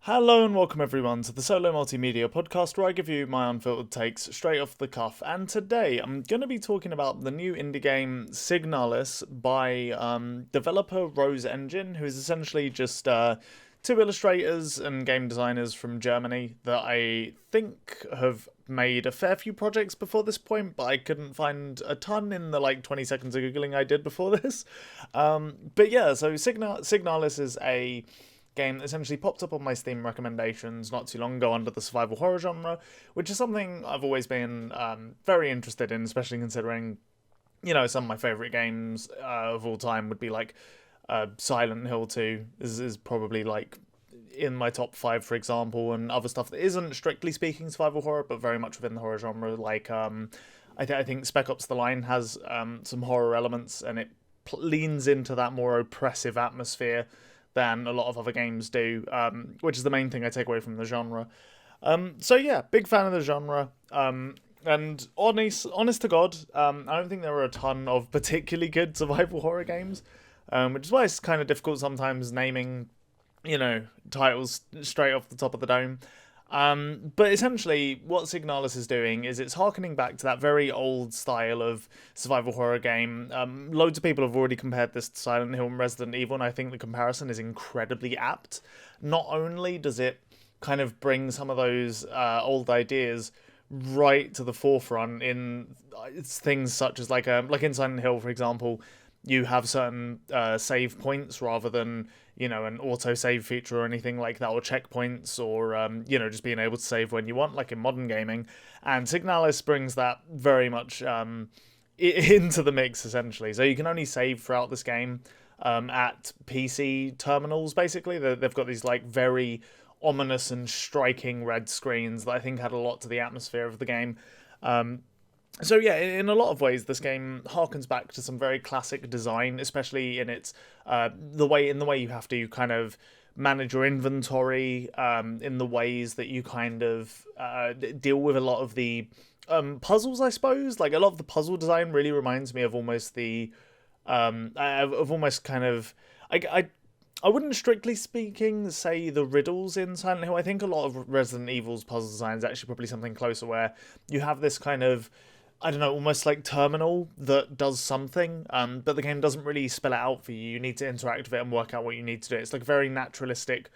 Hello and welcome everyone to the Solo Multimedia podcast where I give you my unfiltered takes straight off the cuff. And today I'm going to be talking about the new indie game Signalis by developer Rose Engine, who is essentially just two illustrators and game designers from Germany that I think have made a fair few projects before this point, but I couldn't find a ton in the 20 seconds of Googling I did before this. But yeah, so Signalis is a game that essentially popped up on my Steam recommendations not too long ago under the survival horror genre, which is something I've always been very interested in, especially considering, some of my favourite games of all time would be Silent Hill 2 is probably in my top 5, for example, and other stuff that isn't strictly speaking survival horror, but very much within the horror genre. I think Spec Ops: The Line has some horror elements, and it leans into that more oppressive atmosphere than a lot of other games do, which is the main thing I take away from the genre. So yeah, big fan of the genre. And honest to God, I don't think there are a ton of particularly good survival horror games, which is why it's kind of difficult sometimes naming, titles straight off the top of the dome. But essentially, what Signalis is doing is it's harkening back to that very old style of survival horror game. Loads of people have already compared this to Silent Hill and Resident Evil, and I think the comparison is incredibly apt. Not only does it kind of bring some of those old ideas right to the forefront in things such as like in Silent Hill, for example, you have certain save points rather than an auto save feature or anything like that, or checkpoints, or just being able to save when you want, like in modern gaming. And Signalis brings that very much into the mix, essentially. So you can only save throughout this game at PC terminals. Basically, they've got these very ominous and striking red screens that I think had a lot to the atmosphere of the game. So yeah, in a lot of ways, this game harkens back to some very classic design, especially in its the way you have to kind of manage your inventory, in the ways that you kind of deal with a lot of the puzzles. I suppose a lot of the puzzle design really reminds me of almost the of almost kind of I wouldn't strictly speaking say the riddles in Silent Hill. I think a lot of Resident Evil's puzzle design is actually probably something closer, where you have this kind of, I don't know, almost like terminal that does something, but the game doesn't really spell it out for you. You need to interact with it and work out what you need to do. It's very naturalistic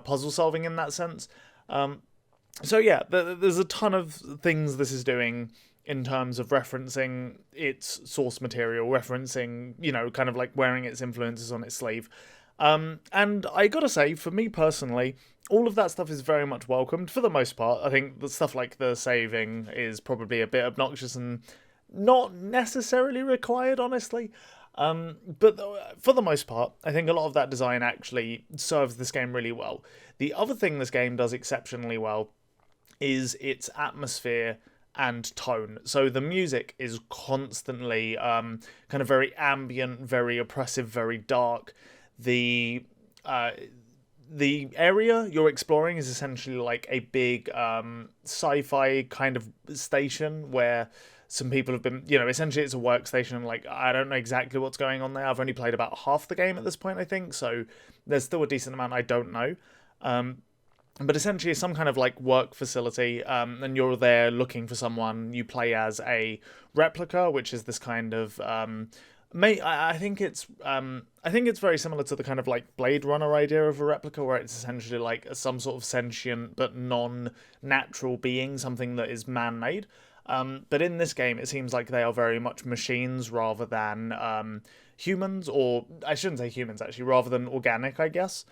puzzle solving in that sense. So yeah, there's a ton of things this is doing in terms of referencing its source material, referencing, kind of wearing its influences on its sleeve. And I gotta say, for me personally, all of that stuff is very much welcomed for the most part. I think the stuff like the saving is probably a bit obnoxious and not necessarily required, honestly. But for the most part, I think a lot of that design actually serves this game really well. The other thing this game does exceptionally well is its atmosphere and tone. So the music is constantly kind of very ambient, very oppressive, very dark. The area you're exploring is essentially a big sci-fi kind of station where some people have been, essentially it's a workstation. I don't know exactly what's going on there. I've only played about half the game at this point, I think, so there's still a decent amount I don't know. But essentially it's some kind of work facility, and you're there looking for someone. You play as a replica, which is this kind of I think it's very similar to the kind of Blade Runner idea of a replica, where it's essentially some sort of sentient but non-natural being, something that is man-made. But in this game, it seems like they are very much machines rather than humans, or I shouldn't say humans actually, rather than organic, I guess.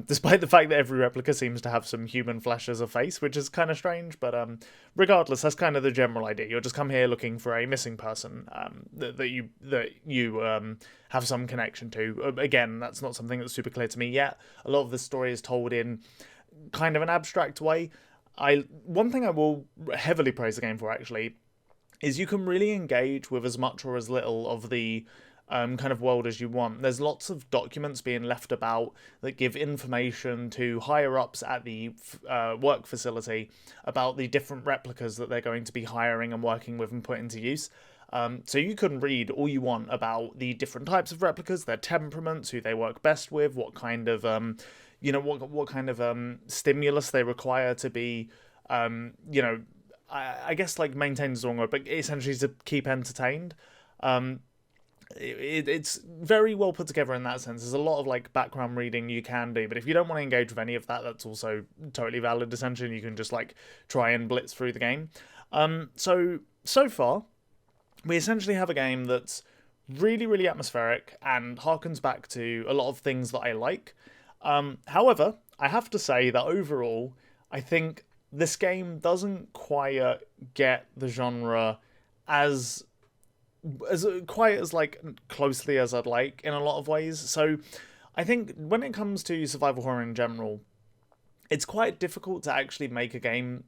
Despite the fact that every replica seems to have some human flesh as a face, which is kind of strange, but regardless, that's kind of the general idea. You'll just come here looking for a missing person that you have some connection to. Again, that's not something that's super clear to me yet. A lot of the story is told in kind of an abstract way. One thing I will heavily praise the game for, actually, is you can really engage with as much or as little of the kind of world as you want. There's lots of documents being left about that give information to higher ups at the work facility about the different replicas that they're going to be hiring and working with and put into use. So you can read all you want about the different types of replicas, their temperaments, who they work best with, what kind of what kind of stimulus they require to be, you know, I guess like maintained is the wrong word, but essentially to keep entertained. Um, it's very well put together in that sense. There's a lot of like background reading you can do, but if you don't want to engage with any of that, that's also totally valid. Essentially, you can just like try and blitz through the game. So far, we essentially have a game that's really, really atmospheric and harkens back to a lot of things that I like. However, I have to say that overall, I think this game doesn't quite get the genre as quite as like closely as I'd like in a lot of ways. So I think when it comes to survival horror in general, it's quite difficult to actually make a game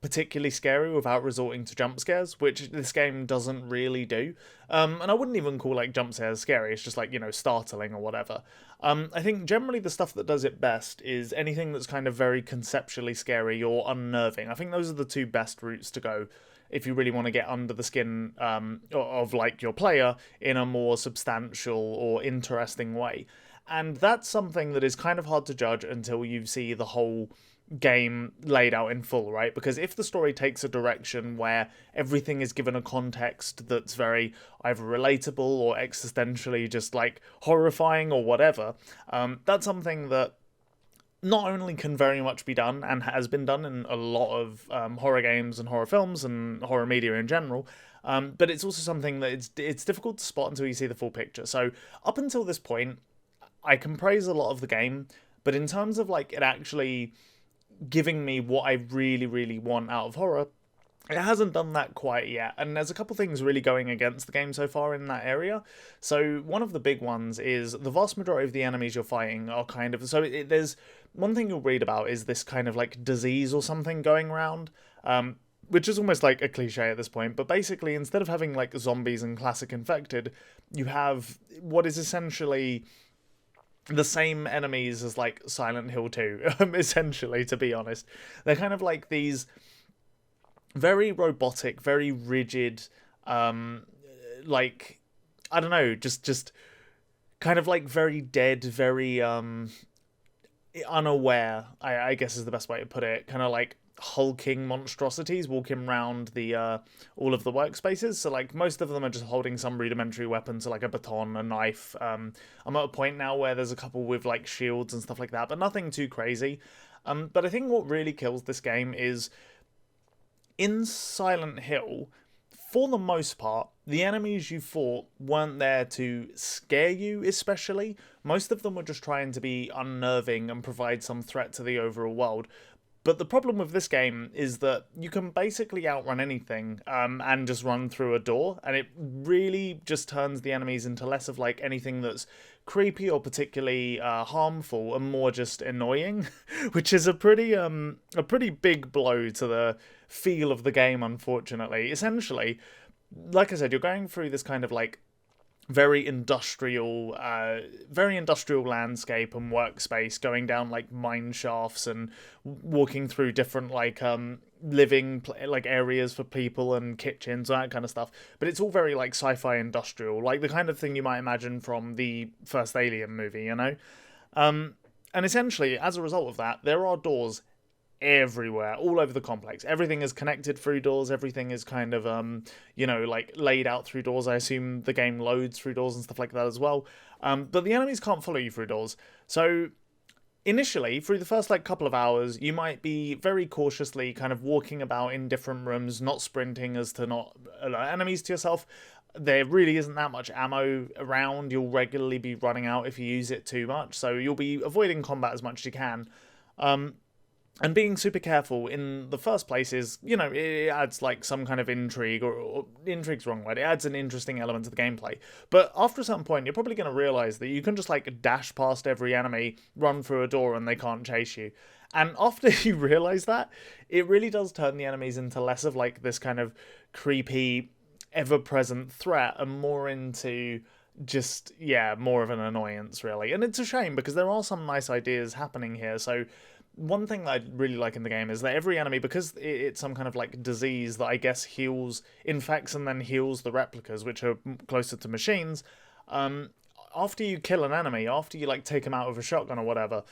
particularly scary without resorting to jump scares, which this game doesn't really do. And I wouldn't even call like jump scares scary. It's just like, startling or whatever. I think generally the stuff that does it best is anything that's kind of very conceptually scary or unnerving. I think those are the two best routes to go if you really want to get under the skin of like your player in a more substantial or interesting way. And that's something that is kind of hard to judge until you see the whole game laid out in full, right? Because if the story takes a direction where everything is given a context that's very either relatable or existentially just like horrifying or whatever, that's something that not only can very much be done and has been done in a lot of horror games and horror films and horror media in general, but it's also something that it's difficult to spot until you see the full picture. So up until this point, I can praise a lot of the game, but in terms of like it actually giving me what I really, really want out of horror, it hasn't done that quite yet, and there's a couple things really going against the game so far in that area. So one of the big ones is the vast majority of the enemies you're fighting are kind of... So there's one thing you'll read about is this kind of like disease or something going around, which is almost like a cliche at this point, but basically instead of having like zombies and classic infected, you have what is essentially the same enemies as like Silent Hill 2, essentially, to be honest. They're kind of like these very robotic, very rigid, like, I don't know, just kind of like very dead, very unaware, I guess is the best way to put it. Kind of like hulking monstrosities walking around the all of the workspaces. So like most of them are just holding some rudimentary weapon, so like a baton, a knife. I'm at a point now where there's a couple with like shields and stuff like that, but nothing too crazy. But I think what really kills this game is in Silent Hill, for the most part, the enemies you fought weren't there to scare you, especially. Most of them were just trying to be unnerving and provide some threat to the overall world. But the problem with this game is that you can basically outrun anything and just run through a door, and it really just turns the enemies into less of like anything that's creepy or particularly harmful and more just annoying, which is a pretty big blow to the feel of the game, unfortunately. Essentially, like I said, you're going through this kind of like very industrial landscape and workspace, going down like mine shafts and walking through different like living like areas for people and kitchens and that kind of stuff. But it's all very like sci-fi industrial, like the kind of thing you might imagine from the first Alien movie, you know. And essentially, as a result of that, there are doors everywhere, all over the complex. Everything is connected through doors. Everything is kind of like laid out through doors. I assume the game loads through doors and stuff like that as well. But the enemies can't follow you through doors. So initially, through the first like couple of hours, you might be very cautiously kind of walking about in different rooms, not sprinting as to not allow enemies to yourself. There really isn't that much ammo around. You'll regularly be running out if you use it too much, so you'll be avoiding combat as much as you can. And being super careful in the first place is, it adds like some kind of intrigue, or intrigue's the wrong word. It adds an interesting element to the gameplay. But after a certain point, you're probably going to realize that you can just like dash past every enemy, run through a door, and they can't chase you. And after you realize that, it really does turn the enemies into less of like this kind of creepy, ever-present threat and more into just, more of an annoyance, really. And it's a shame because there are some nice ideas happening here. So one thing that I really like in the game is that every enemy, because it's some kind of like disease that I guess infects and then heals the replicas, which are closer to machines, after you kill an enemy, after you like take them out with a shotgun or whatever,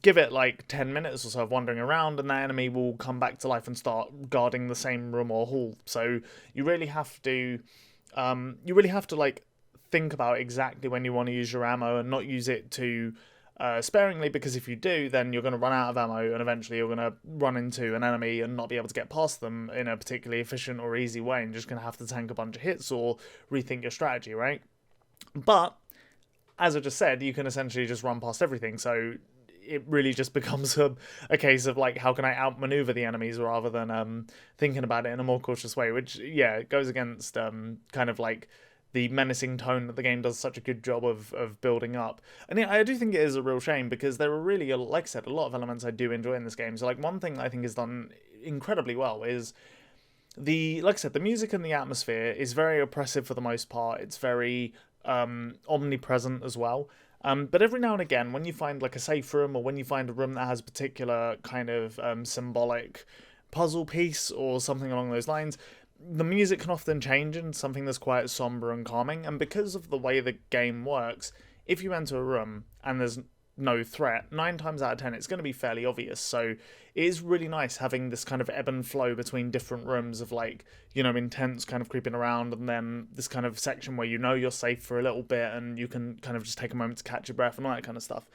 give it like 10 minutes or so of wandering around, and that enemy will come back to life and start guarding the same room or hall. So you really have to, like think about exactly when you want to use your ammo and not use it too sparingly, because if you do, then you're going to run out of ammo and eventually you're going to run into an enemy and not be able to get past them in a particularly efficient or easy way, and you're just going to have to tank a bunch of hits or rethink your strategy, right? But as I just said, you can essentially just run past everything, so it really just becomes a case of like, how can I outmaneuver the enemies rather than thinking about it in a more cautious way, which goes against kind of like the menacing tone that the game does such a good job of building up. And yeah, I do think it is a real shame, because there are really, like I said, a lot of elements I do enjoy in this game. So like one thing that I think is done incredibly well is like I said, the music and the atmosphere is very oppressive for the most part. It's very omnipresent as well. But every now and again, when you find like a safe room, or when you find a room that has a particular kind of symbolic puzzle piece or something along those lines, the music can often change into something that's quite somber and calming. And because of the way the game works, if you enter a room and there's no threat, 9 times out of 10 it's going to be fairly obvious. So it is really nice having this kind of ebb and flow between different rooms of like, intense kind of creeping around, and then this kind of section where you're safe for a little bit and you can kind of just take a moment to catch your breath and all that kind of stuff.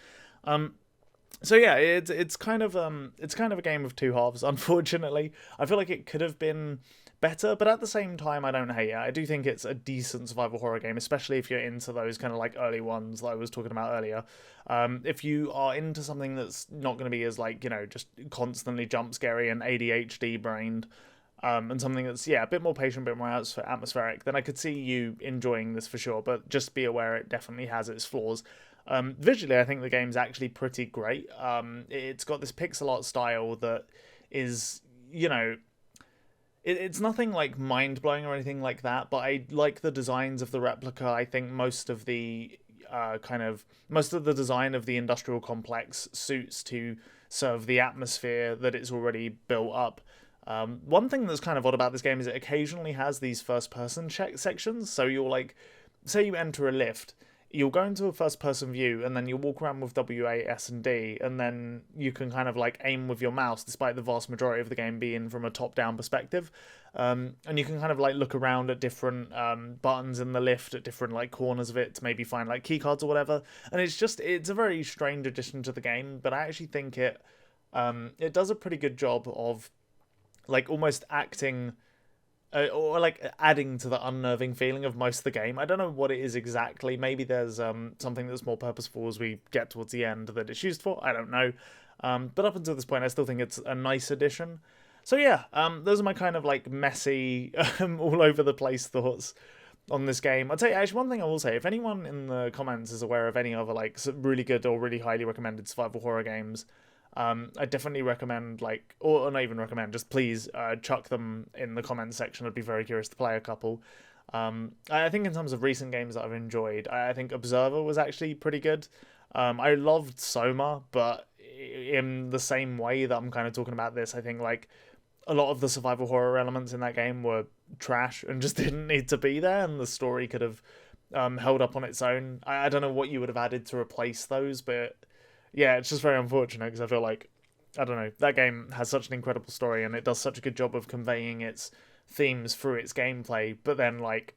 So yeah, it's kind of a game of two halves, unfortunately. I feel like it could have been better, but at the same time, I don't hate it. I do think it's a decent survival horror game, especially if you're into those kind of like early ones that I was talking about earlier. If you are into something that's not going to be as like, just constantly jump scary and ADHD brained, and something that's a bit more patient, a bit more atmospheric, then I could see you enjoying this for sure. But just be aware it definitely has its flaws. Visually, I think the game's actually pretty great. It's got this pixel art style that is, it's nothing like mind-blowing or anything like that, but I like the designs of the replica. I think most of the design of the industrial complex suits to serve the atmosphere that it's already built up. One thing that's kind of odd about this game is it occasionally has these first-person sections. So you'll like, say you enter a lift, you'll go into a first-person view, and then you'll walk around with W, A, S, and D, and then you can kind of like aim with your mouse, despite the vast majority of the game being from a top-down perspective. And you can kind of like look around at different buttons in the lift, at different like corners of it, to maybe find like keycards or whatever. And it's a very strange addition to the game, but I actually think it does a pretty good job of like almost acting or like adding to the unnerving feeling of most of the game. I don't know what it is exactly. Maybe there's something that's more purposeful as we get towards the end that it's used for. I don't know. But up until this point, I still think it's a nice addition. So yeah, those are my kind of like messy, all over the place thoughts on this game. I'll tell you, actually, one thing I will say, if anyone in the comments is aware of any other like really good or really highly recommended survival horror games, I definitely recommend, like, or not even recommend, just please chuck them in the comments section. I'd be very curious to play a couple. I think in terms of recent games that I've enjoyed, I think Observer was actually pretty good. I loved Soma, but in the same way that I'm kind of talking about this, I think like a lot of the survival horror elements in that game were trash and just didn't need to be there, and the story could have held up on its own. I don't know what you would have added to replace those, but yeah, it's just very unfortunate, because I feel like, I don't know, that game has such an incredible story and it does such a good job of conveying its themes through its gameplay, but then like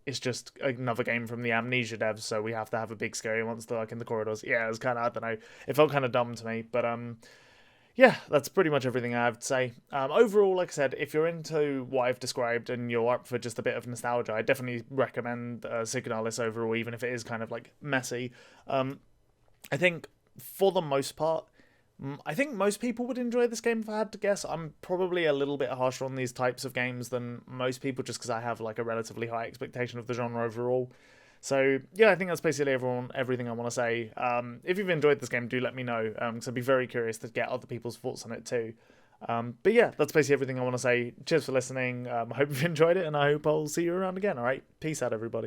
it's just another game from the Amnesia devs, so we have to have a big scary monster like in the corridors. Yeah, it was kind of, I don't know, it felt kind of dumb to me, but yeah, that's pretty much everything I have to say. Overall, like I said, if you're into what I've described and you're up for just a bit of nostalgia, I definitely recommend Signalis overall, even if it is kind of like messy. I think for the most part, I think most people would enjoy this game if I had to guess. I'm probably a little bit harsher on these types of games than most people, just because I have like a relatively high expectation of the genre overall. So yeah, I think that's basically everything I want to say. If you've enjoyed this game, do let me know, because I'd be very curious to get other people's thoughts on it too. But yeah, that's basically everything I want to say. Cheers for listening. I hope you've enjoyed it, and I hope I'll see you around again. All right, peace out, everybody.